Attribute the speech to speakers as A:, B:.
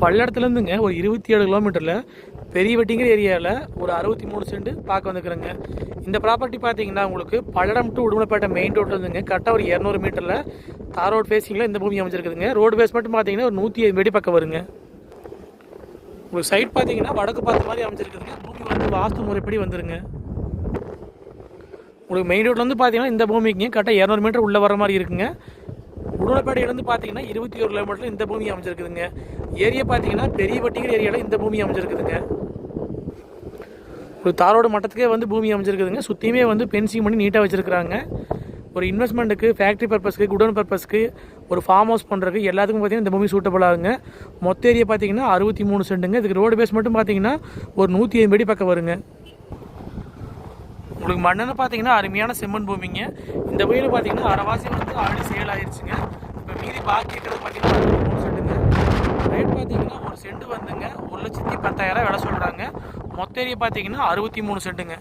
A: பல்லடத்துலேருந்துங்க ஒரு 27 கிலோமீட்டரில் பெரிய வெட்டிங்கிற ஏரியாவில் ஒரு 63 சென்ட் பார்க்க வந்துக்கிறேங்க. இந்த ப்ராப்பர்ட்டி பார்த்தீங்கன்னா உங்களுக்கு பல்லடம் டு உடுமலைப்பேட்டை மெயின் ரோட்லேருந்துங்க கரெக்டாக ஒரு 200 மீட்டரில் தார் ரோட் ஃபேஸிங்கில் இந்த பூமி அமைச்சிருக்குதுங்க. ரோடு பேஸ் மட்டும் பார்த்தீங்கன்னா ஒரு 150 அடி பக்கம் வருங்க. உங்களுக்கு சைட் பார்த்தீங்கன்னா வடக்கு பார்த்த மாதிரி அமைச்சிருக்குதுங்க. பூமி வந்து வாஸ்து முறைப்படி வந்துருங்க. உங்களுக்கு மெயின் ரோட்லேருந்து பார்த்தீங்கன்னா இந்த பூமிக்குங்க கரெக்டாக 200 மீட்டர் உள்ளே வர மாதிரி இருக்குங்க. உடுமலைப்பேட்டையிலேருந்து பார்த்தீங்கன்னா 21 கிலோமீட்டரில் இந்த பூமி அமைச்சிருக்குதுங்க. ஏரியா பார்த்தீங்கன்னா பெரிய வட்டிங்கிற ஏரியாவில் இந்த பூமி அமைச்சிருக்குதுங்க. ஒரு தாரோட மட்டத்துக்கே வந்து பூமி அமைச்சிருக்குதுங்க. சுற்றியுமே வந்து பென்சிங் பண்ணி நீட்டாக வச்சுருக்குறாங்க. ஒரு இன்வெஸ்ட்மெண்ட்டுக்கு, ஃபேக்ட்ரி பர்பஸ்க்கு, குடோன் பர்பஸ்க்கு, ஒரு ஃபார்ம் ஹவுஸ் பண்ணுறதுக்கு எல்லாத்துக்கும் பார்த்தீங்கன்னா இந்த பூமி சூட்டபுளாகுங்க. மொத்த ஏரியா பார்த்தீங்கன்னா 63 சென்ட்டுங்க. இதுக்கு ரோடு பேஸ் மட்டும் பார்த்தீங்கன்னா ஒரு 150 அடி பக்கம் வருங்க. உங்களுக்கு மண்ணுன்னு பார்த்தீங்கன்னா அருமையான செம்மண் பூமிங்க. இந்த பூமியில் பார்த்தீங்கன்னா அரைவாசி வந்து ஆல்ரெடி சேல் ஆயிடுச்சுங்க. இப்போ மீதி பாக்கி இருக்கிறது பார்த்தீங்கன்னா 63 சென்ட்டுங்க. ரேட் பார்த்தீங்கன்னா ஒரு சென்ட் வந்துங்க 1,10,000 விலை சொல்கிறாங்க. மொத்த ஏரியா பார்த்தீங்கன்னா 63 சென்ட்டுங்க.